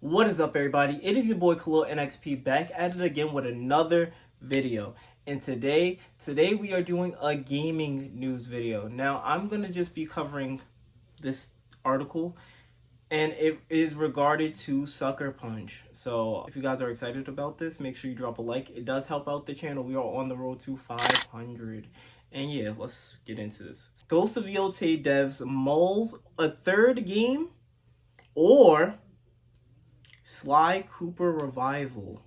What is up, everybody? It is your boy Khalil NXP back at it again with another video. And today we are doing a gaming news video. Now, I'm going to just be covering this article, and it is regarded to Sucker Punch. So if you guys are excited about this, make sure you drop a like. It does help out the channel. We are on the road to 500. And yeah, let's get into this. Ghost of Yotei devs mulls a third game, or Sly Cooper revival.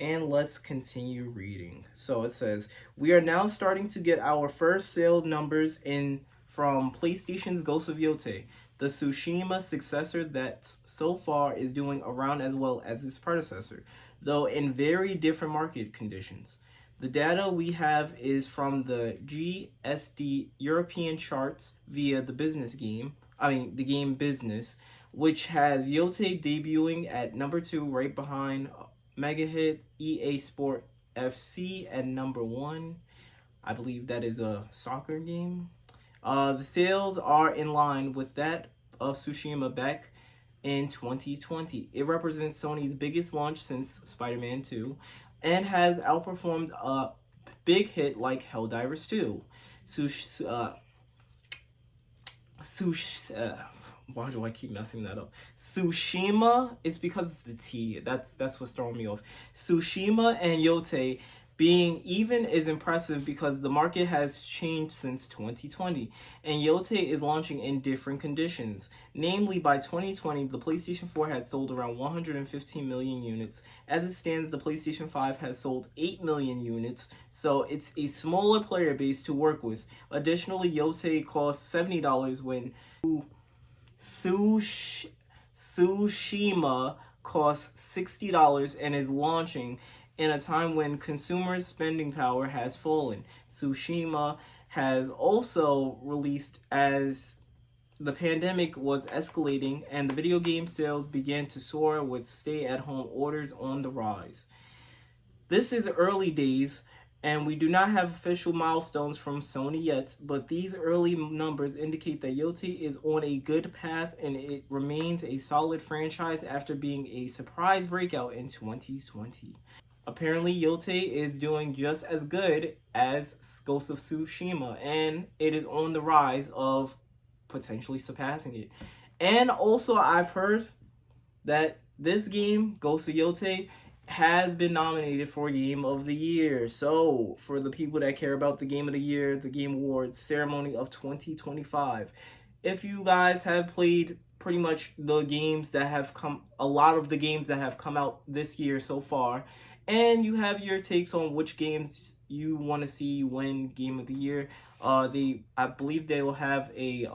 And let's continue reading. So it says, we are now starting to get our first sales numbers in from PlayStation's Ghost of Yotei, the Tsushima successor that so far is doing around as well as its predecessor, though in very different market conditions. The data we have is from the GSD European charts via the the game business, which has Yotei debuting at number 2 right behind mega hit EA Sport FC at number 1. I believe that is a soccer game. The sales are in line with that of Tsushima back in 2020. It represents Sony's biggest launch since Spider-Man 2 and has outperformed a big hit like Helldivers 2. Why do I keep messing that up? Tsushima, it's because it's the T. That's what's throwing me off. Tsushima and Yotei being even is impressive because the market has changed since 2020, and Yotei is launching in different conditions. Namely, by 2020, the PlayStation 4 had sold around 115 million units. As it stands, the PlayStation 5 has sold 8 million units, so it's a smaller player base to work with. Additionally, Yotei costs $70 when Tsushima costs $60 and is launching in a time when consumers' spending power has fallen. Tsushima has also released as the pandemic was escalating and the video game sales began to soar with stay-at-home orders on the rise. This is early days, and we do not have official milestones from Sony yet, but these early numbers indicate that Yotei is on a good path and it remains a solid franchise after being a surprise breakout in 2020. Apparently, Yotei is doing just as good as Ghost of Tsushima, and it is on the rise of potentially surpassing it. And also, I've heard that this game, Ghost of Yotei, has been nominated for Game of the Year. So, for the people that care about the Game of the Year, the Game Awards ceremony of 2025, if you guys have played pretty much a lot of the games that have come out this year so far, and you have your takes on which games you want to see win Game of the Year, I believe they will have a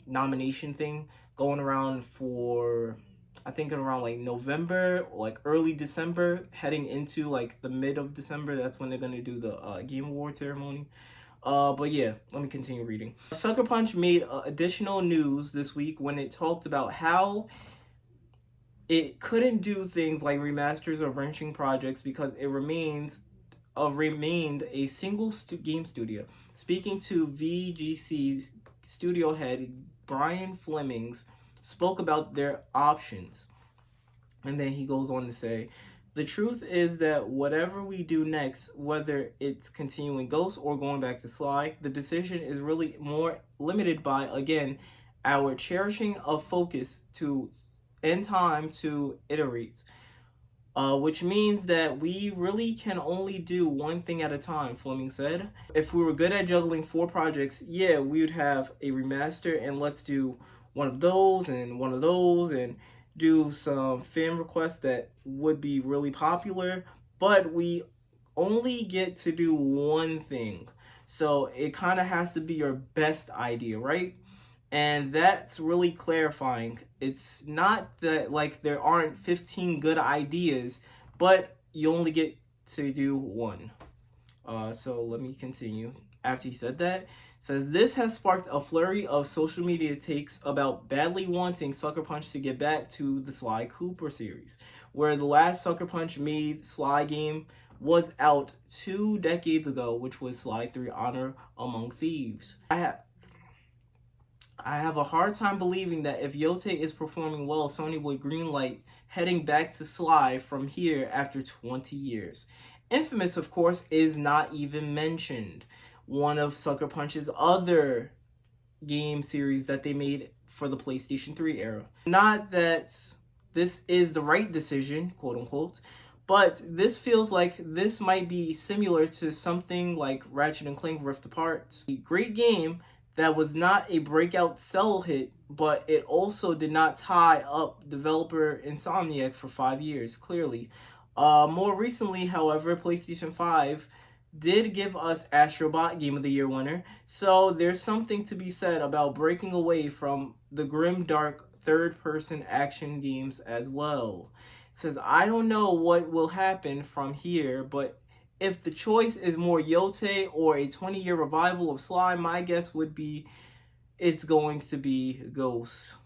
nomination thing going around for, I think around like November, like early December, heading into like the mid of December. That's when they're gonna do the Game Award ceremony. But yeah, let me continue reading. Sucker Punch made additional news this week when it talked about how it couldn't do things like remasters or branching projects because it remained a single game studio. Speaking to VGC studio head Brian Flemings spoke about their options. And then he goes on to say, the truth is that whatever we do next, whether it's continuing Ghost or going back to Sly, the decision is really more limited by, again, our cherishing of focus and time to iterate. Which means that we really can only do one thing at a time, Fleming said. If we were good at juggling 4 projects, yeah, we would have a remaster and let's do one of those and do some fan requests that would be really popular, but we only get to do one thing. So it kind of has to be your best idea, right? And that's really clarifying. It's not that like there aren't 15 good ideas, but you only get to do one. So let me continue. After he said that, it says this has sparked a flurry of social media takes about badly wanting Sucker Punch to get back to the Sly Cooper series, where the last Sucker Punch made Sly game was out 2 decades ago, which was Sly 3 Honor Among Thieves. I have a hard time believing that if Yotei is performing well, Sony would greenlight heading back to Sly from here after 20 years. Infamous, of course, is not even mentioned. One of Sucker Punch's other game series that they made for the PlayStation 3 era. Not that this is the right decision, quote unquote, but this feels like this might be similar to something like Ratchet and Clank Rift Apart. A great game that was not a breakout sell hit, but it also did not tie up developer Insomniac for 5 years, clearly. More recently, however, PlayStation 5 did give us Astrobot Game of the Year winner, so there's something to be said about breaking away from the grim, dark, third-person action games as well. It says, I don't know what will happen from here, but if the choice is more Yotei or a 20-year revival of Sly, my guess would be it's going to be Ghost.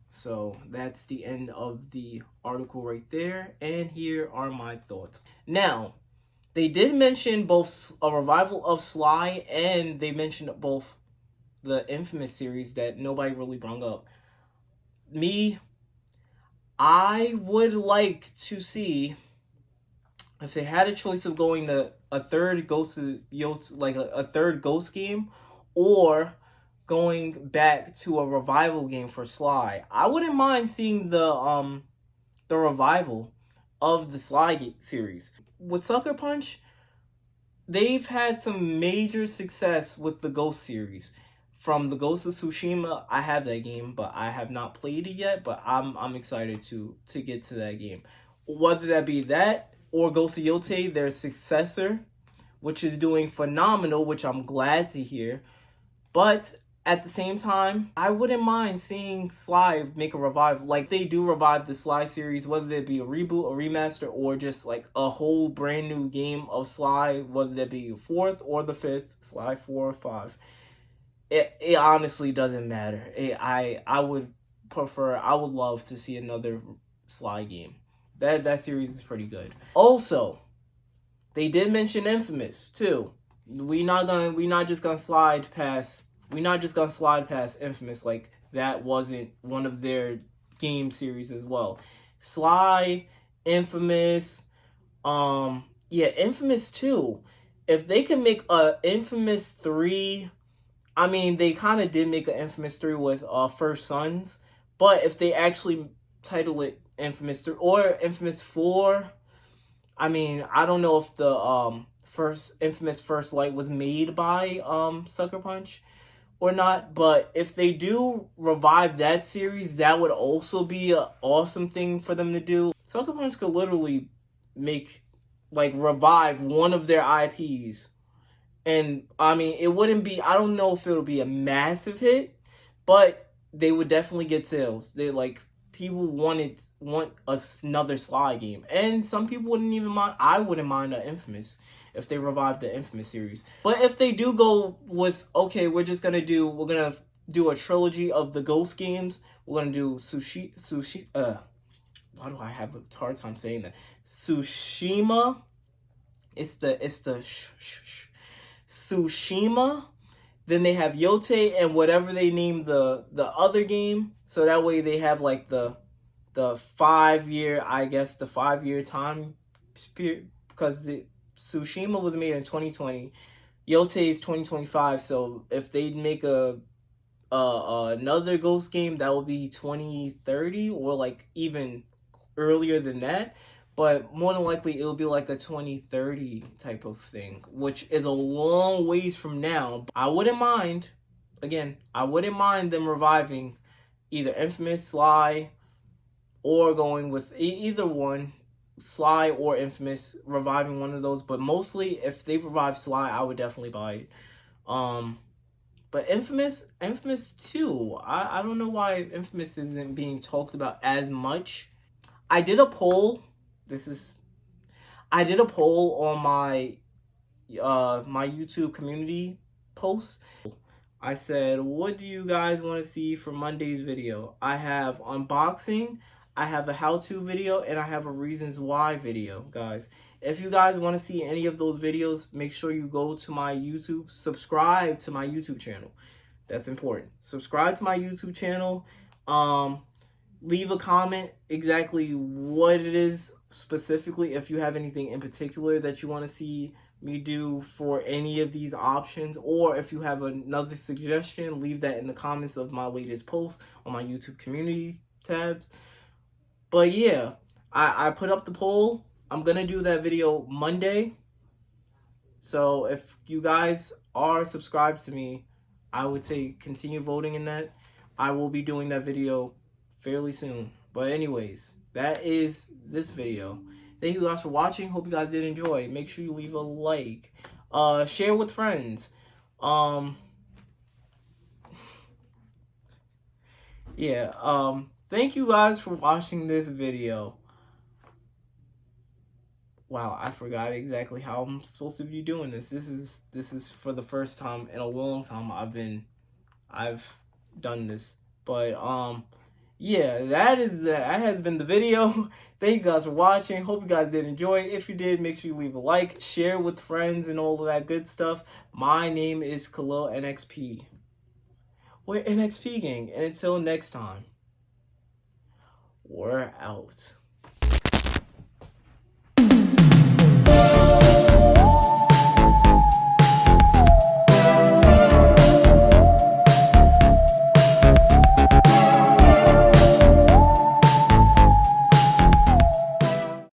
So that's the end of the article right there, and here are my thoughts. Now, they did mention both a revival of Sly, and they mentioned both the Infamous series that nobody really brought up. I would like to see if they had a choice of going to a third Ghost, like a third Ghost game, or going back to a revival game for Sly. I wouldn't mind seeing the revival of the Sly series. With Sucker Punch, they've had some major success with the Ghost series. From the Ghost of Tsushima, I have that game, but I have not played it yet, but I'm excited to get to that game. Whether that be that or Ghost of Yotei, their successor, which is doing phenomenal, which I'm glad to hear. But at the same time, I wouldn't mind seeing Sly make a revival. Like, they do revive the Sly series, whether it be a reboot, a remaster, or just like a whole brand new game of Sly, whether that be the 4th or the 5th, Sly 4 or 5. It honestly doesn't matter. I would love to see another Sly game. That series is pretty good. Also, they did mention Infamous too. We're not just gonna slide past Infamous. Like, that wasn't one of their game series as well. Sly, Infamous, Infamous 2. If they can make a Infamous 3, I mean, they kind of did make an Infamous 3 with First Sons, but if they actually title it Infamous 3 or Infamous 4, I mean, I don't know if the first Infamous First Light was made by Sucker Punch or not, but if they do revive that series, that would also be an awesome thing for them to do. Sucker Punch could literally revive one of their IPs. And, I mean, it wouldn't be, I don't know if it would be a massive hit, but they would definitely get sales. People want another Sly game. And some people wouldn't even mind. I wouldn't mind an Infamous if they revived the Infamous series. But if they do go with, okay, we're gonna do a trilogy of the Ghost games. We're gonna do why do I have a hard time saying that? Tsushima. Tsushima. Then they have Yotei and whatever they name the other game. So that way they have like the 5 year, I guess, the 5 year time period, because the Tsushima was made in 2020. Yotei is 2025. So if they make another Ghost game, that will be 2030 or like even earlier than that. But more than likely, it'll be like a 2030 type of thing, which is a long ways from now. I wouldn't mind them reviving either Infamous, Sly, or going with either one, Sly or Infamous, reviving one of those. But mostly, if they revive Sly, I would definitely buy it. But Infamous 2, I don't know why Infamous isn't being talked about as much. I did a poll. I did a poll on my my YouTube community post. I said, what do you guys want to see for Monday's video? I have unboxing, I have a how-to video, and I have a reasons why video, guys. If you guys want to see any of those videos, make sure you go to my YouTube, subscribe to my YouTube channel. That's important. Subscribe to my YouTube channel. leave a comment exactly what it is specifically, if you have anything in particular that you want to see me do for any of these options, or if you have another suggestion, leave that in the comments of my latest post on my YouTube community tabs. But yeah, I put up the poll. I'm gonna do that video Monday. So if you guys are subscribed to me, I would say continue voting in that. I will be doing that video fairly soon. But anyways, that is this video. Thank you guys for watching. Hope you guys did enjoy. Make sure you leave a like. Share with friends. Thank you guys for watching this video. Wow, I forgot exactly how I'm supposed to be doing this. This is for the first time in a long time I've done this. But yeah, that has been the video. Thank you guys for watching. Hope you guys did enjoy. If you did, make sure you leave a like, share with friends, and all of that good stuff. My name is Khalil NXP. We're NXP gang, and until next time, we're out.